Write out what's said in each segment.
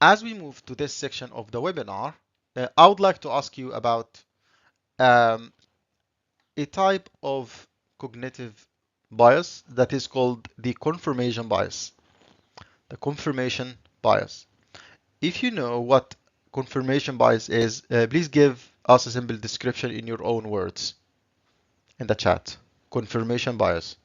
as we move to this section of the webinar, I would like to ask you about um, a type of cognitive bias that is called the confirmation bias. The confirmation bias. If you know what confirmation bias is, please give us a simple description in your own words in the chat. Confirmation bias.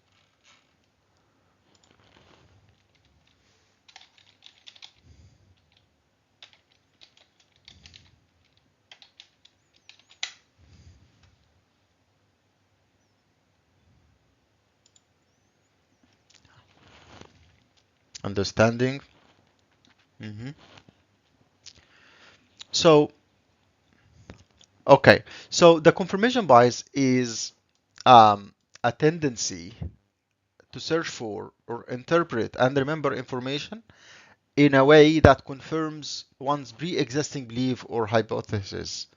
Understanding. Mhm. So, okay. So the confirmation bias is a tendency to search for or interpret and remember information in a way that confirms one's pre-existing belief or hypothesis.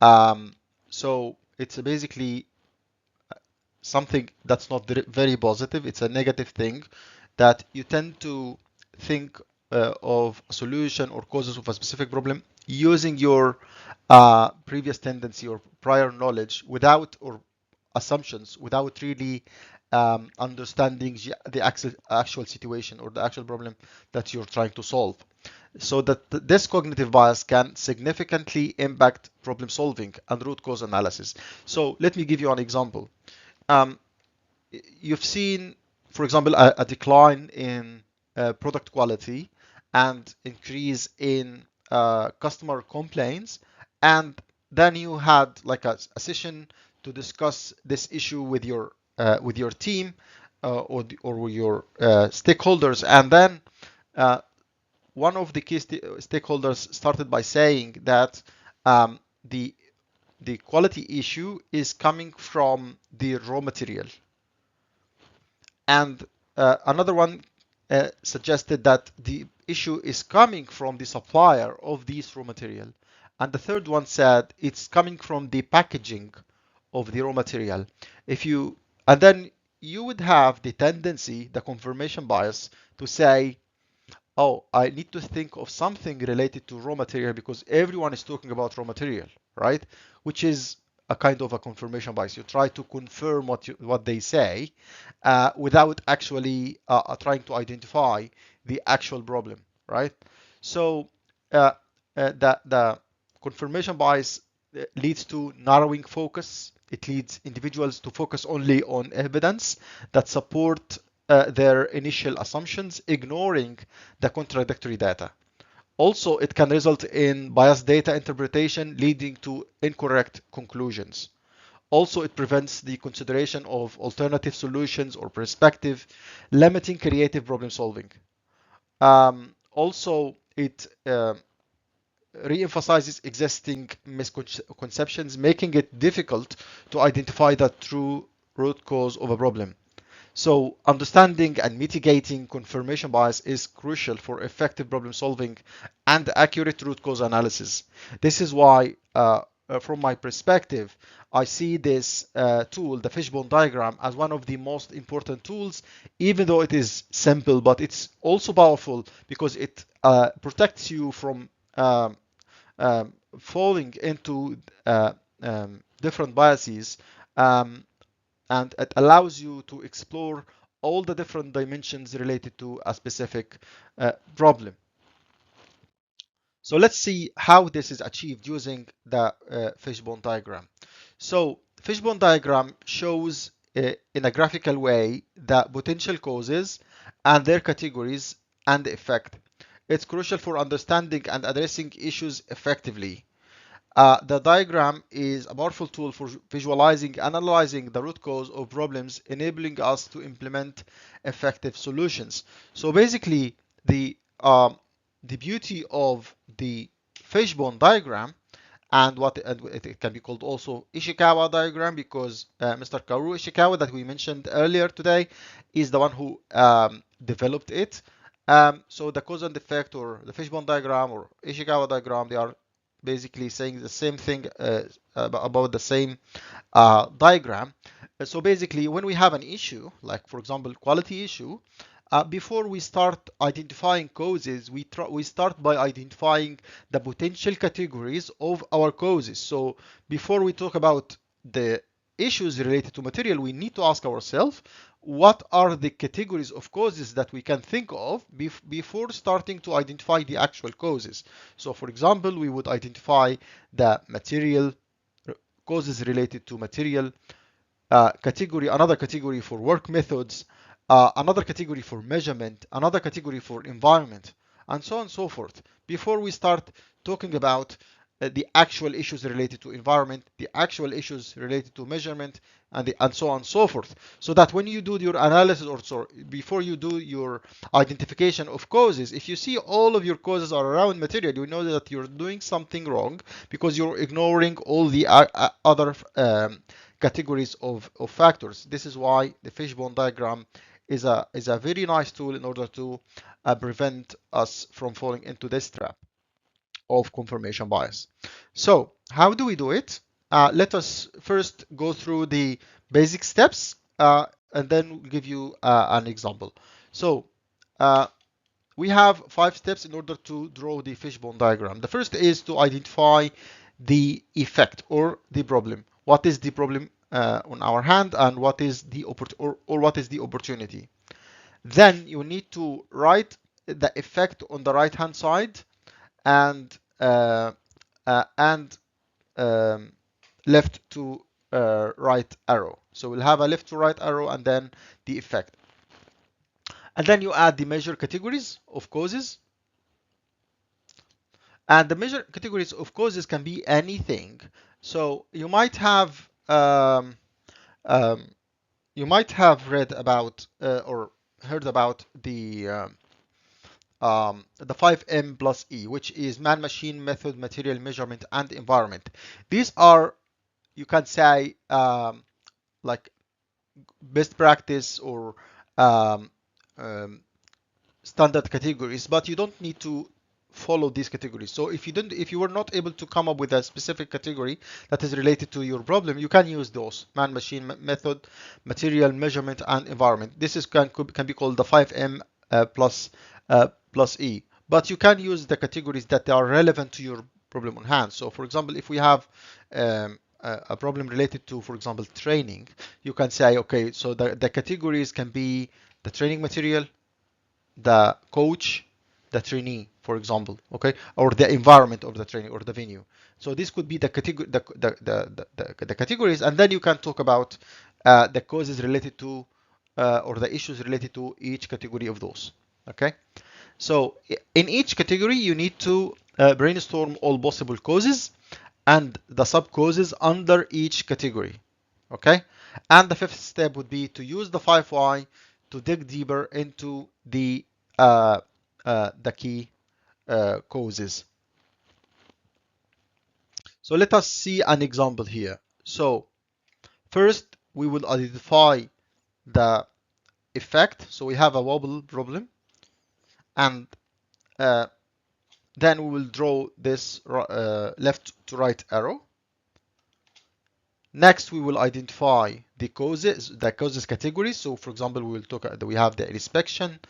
Um, so it's basically something that's not very positive. It's a negative thing that you tend to think of a solution or causes of a specific problem using your previous tendency or prior knowledge without or assumptions without really understanding the actual situation or the actual problem that you're trying to solve. So that this cognitive bias can significantly impact problem solving and root cause analysis. So let me give you an example. Um, you've seen, for example, a decline in product quality and increase in customer complaints, and then you had like a session to discuss this issue with your team or with your stakeholders, and then uh, one of the key stakeholders started by saying that um, the the quality issue is coming from the raw material. And another one suggested that the issue is coming from the supplier of this raw material. And the third one said it's coming from the packaging of the raw material. If you, and then you would have the tendency, the confirmation bias, to say, oh, I need to think of something related to raw material because everyone is talking about raw material, right? Which is a kind of a confirmation bias. You try to confirm what they say without actually trying to identify the actual problem, right? So uh, the confirmation bias leads to narrowing focus. It leads individuals to focus only on evidence that support their initial assumptions, ignoring the contradictory data. Also, it can result in biased data interpretation, leading to incorrect conclusions. Also, it prevents the consideration of alternative solutions or perspective, limiting creative problem solving. Also, it re-emphasizes existing misconceptions, making it difficult to identify the true root cause of a problem. So, understanding and mitigating confirmation bias is crucial for effective problem solving and accurate root cause analysis. This is why, from my perspective, I see this tool, the Fishbone diagram, as one of the most important tools, even though it is simple, but it's also powerful because it protects you from falling into different biases. And it allows you to explore all the different dimensions related to a specific problem. So let's see how this is achieved using the fishbone diagram. So fishbone diagram shows in a graphical way the potential causes and their categories and the effect. It's crucial for understanding and addressing issues effectively. The diagram is a powerful tool for visualizing and analyzing the root cause of problems, enabling us to implement effective solutions. So basically, the beauty of the fishbone diagram and what and it can be called also Ishikawa diagram because Mr. Kaoru Ishikawa that we mentioned earlier today is the one who developed it. So the cause and effect or the fishbone diagram or Ishikawa diagram, they are basically saying the same thing about the same diagram. So basically, when we have an issue, like for example, quality issue, Before we start identifying causes, we start by identifying the potential categories of our causes. So before we talk about the issues related to material, we need to ask ourselves what are the categories of causes that we can think of before starting to identify the actual causes. So for example, we would identify the material causes related to material, category, another category for work methods, another category for measurement, another category for environment, and so on and so forth. Before we start talking about the actual issues related to environment, the actual issues related to measurement, and so on and so forth. So that when you do your analysis, or so before you do your identification of causes, if you see all of your causes are around material, you know that you're doing something wrong because you're ignoring all the other categories of factors. This is why the fishbone diagram is a very nice tool in order to prevent us from falling into this trap of confirmation bias. So how do we do it? Let us first go through the basic steps, and then we'll give you an example. So uh, we have 5 steps in order to draw the fishbone diagram. The first is to identify the effect or the problem. What is the problem on our hand, and what is the or what is the opportunity? Then you need to write the effect on the right hand side, and and um, left to right arrow. So we'll have a left to right arrow and then the effect. And then you add the measure categories of causes. And the measure categories of causes can be anything. So um, you might have read about or heard about the 5M plus E, which is man, machine, method, material, measurement, and environment. These are, you can say, like best practice or um, um, standard categories, but you don't need to follow these categories. So if you were not able to come up with a specific category that is related to your problem, you can use those: man, machine, method, material, measurement, and environment. This is can be called the 5M plus E. But you can use the categories that are relevant to your problem on hand. So for example, if we have a problem related to, for example, training, you can say, okay, so the categories can be the training material, the coach, the trainee, for example, okay, or the environment of the training or the venue. So this could be the category, the categories, and then you can talk about the causes related to or the issues related to each category of those. Okay, so in each category you need to brainstorm all possible causes and the sub causes under each category. Okay, and the fifth step would be to use the 5Y to dig deeper into the key causes. So let us see an example here. So first we will identify the effect. So we have a wobble problem, and uh, then we will draw this left to right arrow. Next, we will identify the causes categories. So for example, we have the inspection,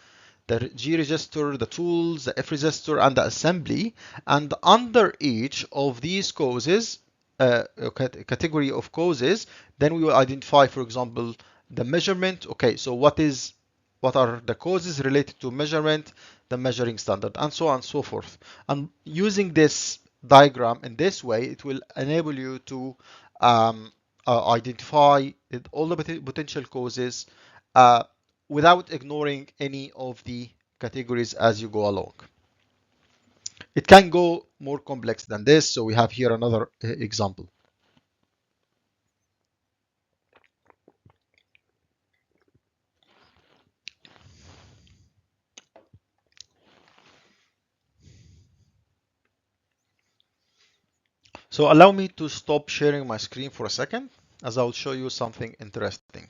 the G register, the tools, the F register, and the assembly. And under each of these causes, category of causes, then we will identify, for example, the measurement. Okay, so what are the causes related to measurement, the measuring standard, and so on and so forth. And using this diagram in this way, it will enable you to um, identify all the potential causes uh, without ignoring any of the categories as you go along. It can go more complex than this, so we have here another example. So allow me to stop sharing my screen for a second, as I'll show you something interesting.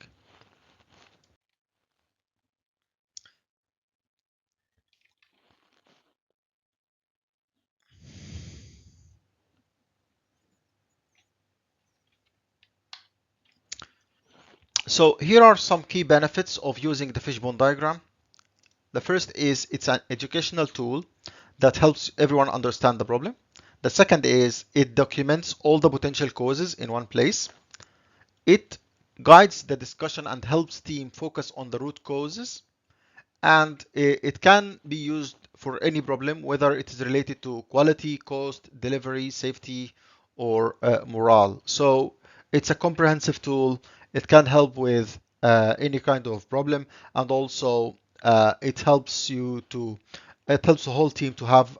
So here are some key benefits of using the fishbone diagram. The first is it's an educational tool that helps everyone understand the problem. The second is it documents all the potential causes in one place. It guides the discussion and helps team focus on the root causes. And it can be used for any problem, whether it is related to quality, cost, delivery, safety, or morale. So it's a comprehensive tool. It can help with any kind of problem, and also it helps the whole team to have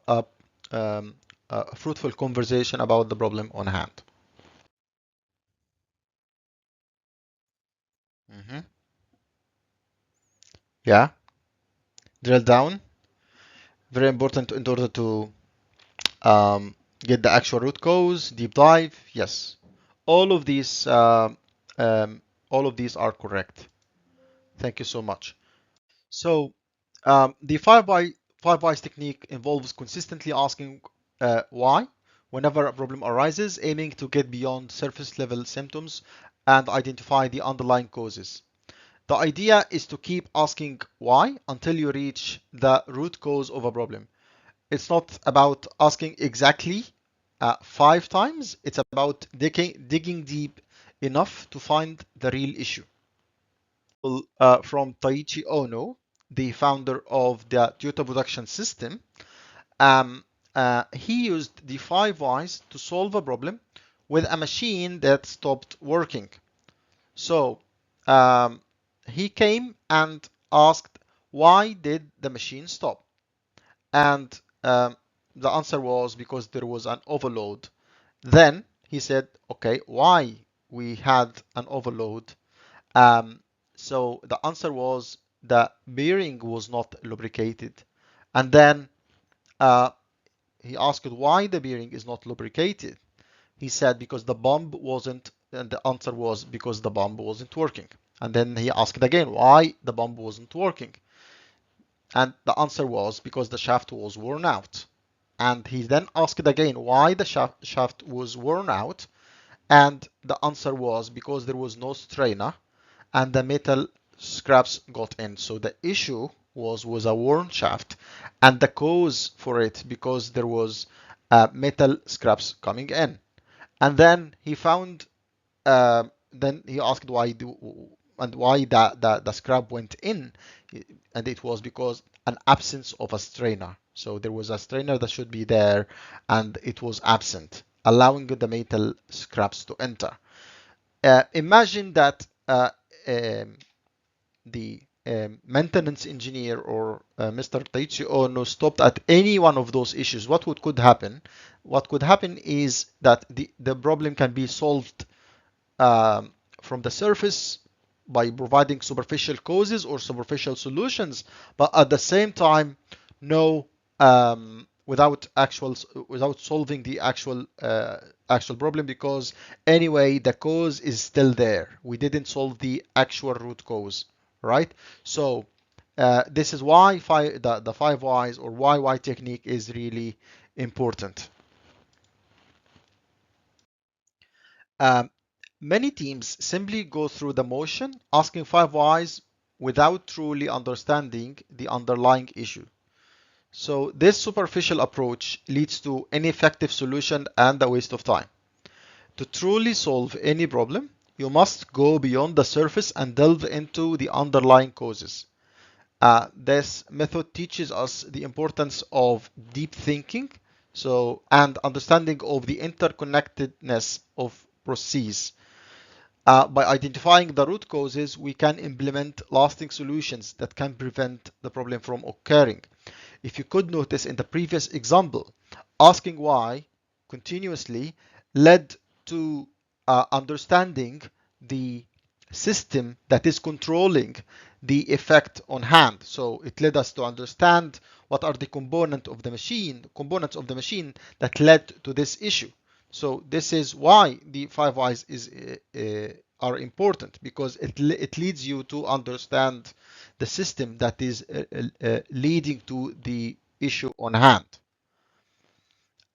um, a fruitful conversation about the problem on hand. Hmm. Yeah, drill down. Very important in order to get the actual root cause, deep dive. Yes, all of these, um, all of these are correct. Thank you so much. So, the five whys technique involves consistently asking why whenever a problem arises, aiming to get beyond surface level symptoms and identify the underlying causes. The idea is to keep asking why until you reach the root cause of a problem. It's not about asking exactly 5 times. It's about digging deep enough to find the real issue. Well, from Taiichi Ono, the founder of the Toyota production system, um, he used the 5 whys to solve a problem with a machine that stopped working. So um, he came and asked, why did the machine stop? And the answer was because there was an overload. Then he said, okay, why we had an overload? Um, so the answer was the bearing was not lubricated. And then uh, he asked why the bearing is not lubricated. He said because the pump wasn't, and the answer was because the pump wasn't working. And then he asked again why the pump wasn't working. And the answer was because the shaft was worn out. And he then asked again why the shaft was worn out. And the answer was because there was no strainer and the metal scraps got in. So the issue was a worn shaft, and the cause for it because there was metal scraps coming in. And then he asked why the scrap went in, and it was because an absence of a strainer. So there was a strainer that should be there, and it was absent, allowing the metal scraps to enter. Imagine that um, the maintenance engineer or Mr. Taichi Ono stopped at any one of those issues. Could happen? What could happen is that the problem can be solved um, from the surface by providing superficial causes or superficial solutions, but at the same time, no, without solving the actual problem, because anyway the cause is still there. We didn't solve the actual root cause, right? So this is why the 5 whys or why technique is really important. Um, Many teams simply go through the motion, asking 5 whys without truly understanding the underlying issue. So this superficial approach leads to ineffective solution and a waste of time. To truly solve any problem, you must go beyond the surface and delve into the underlying causes. This method teaches us the importance of deep thinking, and understanding of the interconnectedness of processes. By identifying the root causes, we can implement lasting solutions that can prevent the problem from occurring. If you could notice in the previous example, asking why continuously led to understanding the system that is controlling the effect on hand. So it led us to understand what are the components of the machine that led to this issue. So this is why the 5 whys are important, because it leads you to understand the system that is leading to the issue on hand.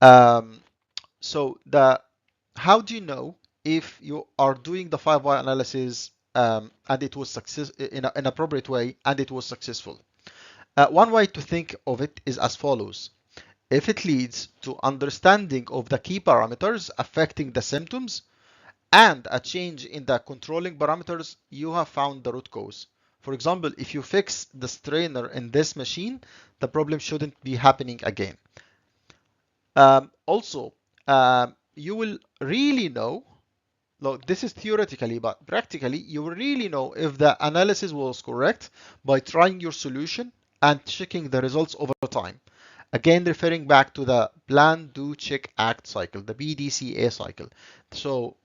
Um, so the how do you know if you are doing the 5 why analysis and it was success in an appropriate way and it was successful? One way to think of it is as follows. If it leads to understanding of the key parameters affecting the symptoms and a change in the controlling parameters, you have found the root cause. For example, if you fix the strainer in this machine, the problem shouldn't be happening again. Also, you will really know, look, this is theoretically, but practically, you will really know if the analysis was correct by trying your solution and checking the results over time. Again, referring back to the plan, do, check, act cycle, the BDCA cycle. So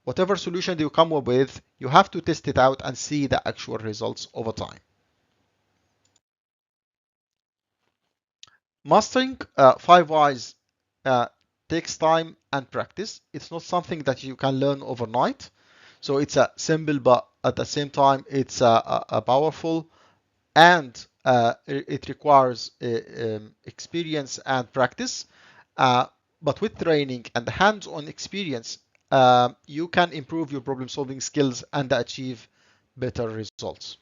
whatever solution you come up with, you have to test it out and see the actual results over time. Mastering five whys uh, takes time and practice. It's not something that you can learn overnight. So it's a simple, but at the same time, it's a powerful, and it requires experience and practice. Uh, but with training and hands-on experience, you can improve your problem-solving skills and achieve better results.